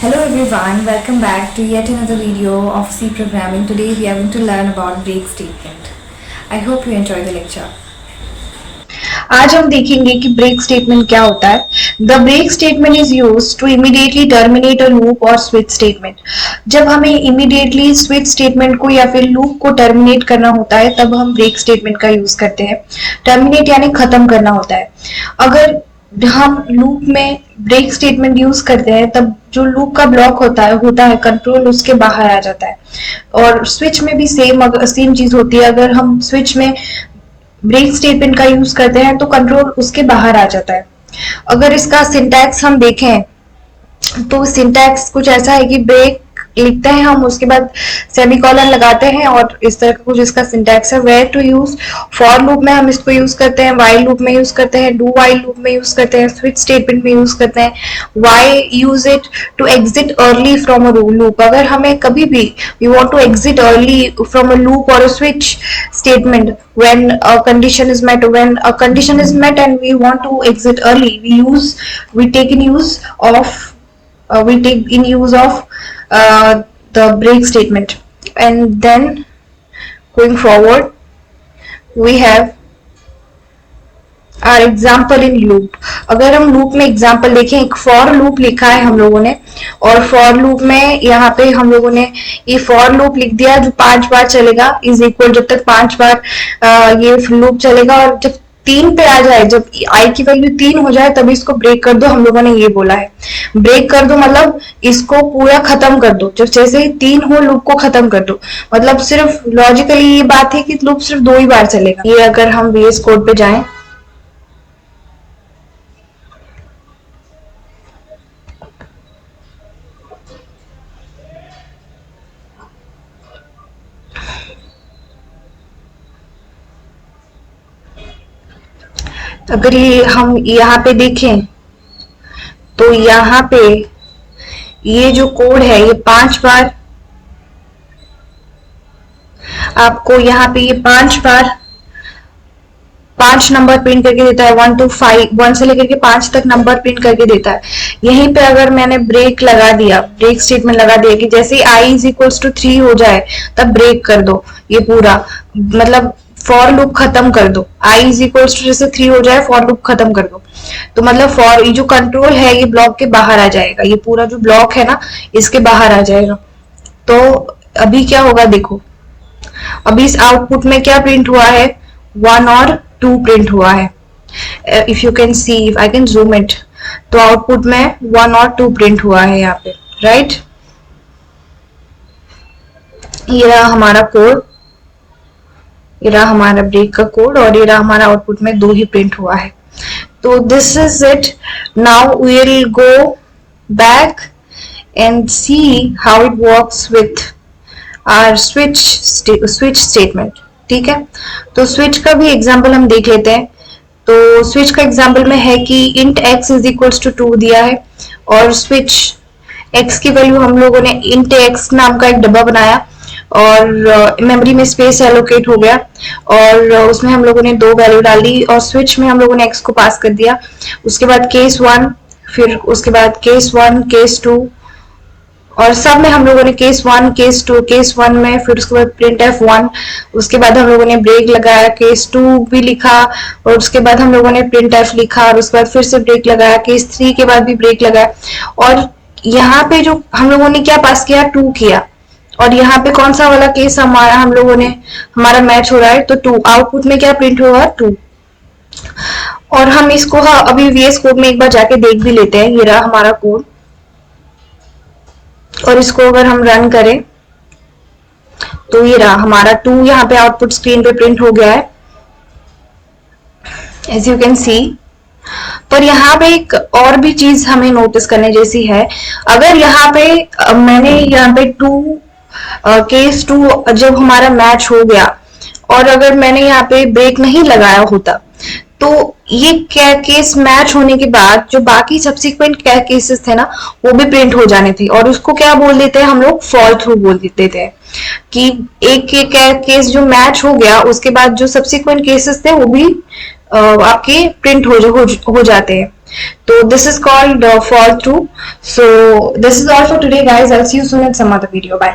Hello everyone, welcome back to yet another video of C programming. Today we are going to learn about break statement. I hope you enjoy the lecture. आज हम देखेंगे कि break statement क्या होता है। The break statement is use to immediately terminate a loop और switch statement. जब हमें इमीडिएटली स्विच स्टेटमेंट को या फिर लूप को टर्मिनेट करना होता है तब हम ब्रेक स्टेटमेंट का यूज करते हैं। टर्मिनेट यानी खत्म करना होता है। अगर हम लूप में ब्रेक स्टेटमेंट यूज करते हैं तब जो लूप का ब्लॉक होता है कंट्रोल उसके बाहर आ जाता है। और स्विच में भी सेम चीज होती है। अगर हम स्विच में ब्रेक स्टेटमेंट का यूज करते हैं तो कंट्रोल उसके बाहर आ जाता है। अगर इसका सिंटैक्स हम देखें तो सिंटैक्स कुछ ऐसा है कि ब्रेक लिखते हैं हम, उसके बाद सेमीकोलन लगाते हैं और इस तरह का कुछ इसका सिंटैक्स है। Where to use, for loop में हम इसको यूज करते हैं, व्हाइल लूप में यूज करते हैं, डू व्हाइल लूप में यूज करते हैं, स्विच स्टेटमेंट में यूज करते हैं। Why use it to exit early from a loop. अगर हमें कभी भी we want to exit early from a loop और a switch statement when a condition is met, and we want to exit early, we take in use of the break statement. And then going forward we have our example in loop. अगर हम loop में example देखें, एक for loop लिखा है हम लोगों ने और फॉर लूप में यहाँ पे हम लोगों ने ये फॉर लूप लिख दिया जो 5 बार चलेगा, इज इक्वल जब तक 5 बार ये लूप चलेगा और जब 3 पे आ जाए, जब आई की वैल्यू 3 हो जाए तभी इसको ब्रेक कर दो। हम लोगों ने ये बोला है ब्रेक कर दो मतलब इसको पूरा खत्म कर दो। जब जैसे ही 3 हो लूप को खत्म कर दो। मतलब सिर्फ लॉजिकली ये बात है कि लूप सिर्फ 2 ही बार चलेगा। ये अगर हम VS कोड पे जाएं अगर ये हम यहाँ पे देखें तो यहाँ पे ये जो कोड है ये 5 बार आपको यहाँ पे ये 5 बार 5 नंबर प्रिंट करके देता है। 1 to 5, 1 से लेकर के 5 तक नंबर प्रिंट करके देता है। यहीं पे अगर मैंने ब्रेक लगा दिया, ब्रेक स्टेटमेंट लगा दिया कि जैसे ही i इज इक्वल्स टू 3 हो जाए तब ब्रेक कर दो, ये पूरा मतलब फॉर लूप खत्म कर दो। i इज इक्वल्स टू जैसे 3 हो जाए फॉर लूप खत्म कर दो, तो मतलब फॉर ये जो कंट्रोल है ये ब्लॉक के बाहर आ जाएगा। ये पूरा जो ब्लॉक है ना इसके बाहर आ जाएगा। तो अभी क्या होगा देखो, अभी इस आउटपुट में क्या प्रिंट हुआ है, 1 और 2 प्रिंट हुआ है। If you can see, if I can zoom it, तो आउटपुट में 1 और 2 प्रिंट हुआ है यहाँ पे, राइट। ये रहा हमारा कोड, ये रहा हमारा ब्रेक का कोड और ये रहा हमारा आउटपुट में 2 ही प्रिंट हुआ है। तो this is it. Now we will go back and see how it works with our switch statement. ठीक है, तो स्विच का भी एग्जांपल हम देख लेते हैं। तो स्विच का एग्जांपल में है कि int x is equals to 2 दिया है और स्विच x की वैल्यू हम लोगों ने इंट x नाम का एक डब्बा बनाया और मेमोरी में स्पेस एलोकेट हो गया और उसमें हम लोगों ने 2 वैल्यू डाली और स्विच में हम लोगों ने x को पास कर दिया। उसके बाद केस 1, फिर उसके बाद केस 1, केस 2 और सब में हम लोगों ने केस 1, केस 2, केस 1 में फिर उसके बाद प्रिंट F1, उसके बाद हम लोगों ने ब्रेक लगाया, केस 2 भी लिखा और उसके बाद हम लोगों ने प्रिंट F लिखा और उसके बाद फिर से ब्रेक लगाया, केस 3 के बाद भी ब्रेक लगाया। और यहाँ पे जो हम लोगों ने क्या पास किया, 2 किया। और यहाँ पे कौन सा वाला केस हम लोगों ने हमारा मैच हो रहा है, तो 2। आउटपुट में क्या प्रिंट होगा, 2। और हम इसको अभी VS कोड में एक बार जाके देख भी लेते हैं। ये रहा हमारा कोड और इसको अगर हम रन करें तो ये रहा हमारा 2 यहाँ पे आउटपुट स्क्रीन पे प्रिंट हो गया है, एज यू कैन सी। पर यहाँ पे एक और भी चीज हमें नोटिस करने जैसी है। अगर यहाँ पे मैंने यहाँ पे केस 2 जब हमारा मैच हो गया और अगर मैंने यहाँ पे ब्रेक नहीं लगाया होता तो ये केस मैच होने के बाद जो बाकी सब्सिक्वेंट केसेस थे ना वो भी प्रिंट हो जाने थे और उसको क्या बोल देते हैं हम लोग, फॉल थ्रू बोल देते थे कि एक केस जो मैच हो गया उसके बाद जो सब्सिक्वेंट केसेस थे वो भी आपके प्रिंट हो जाते हैं। तो this is called fall through. So this is all for today guys. I'll see you soon in some other video. Bye.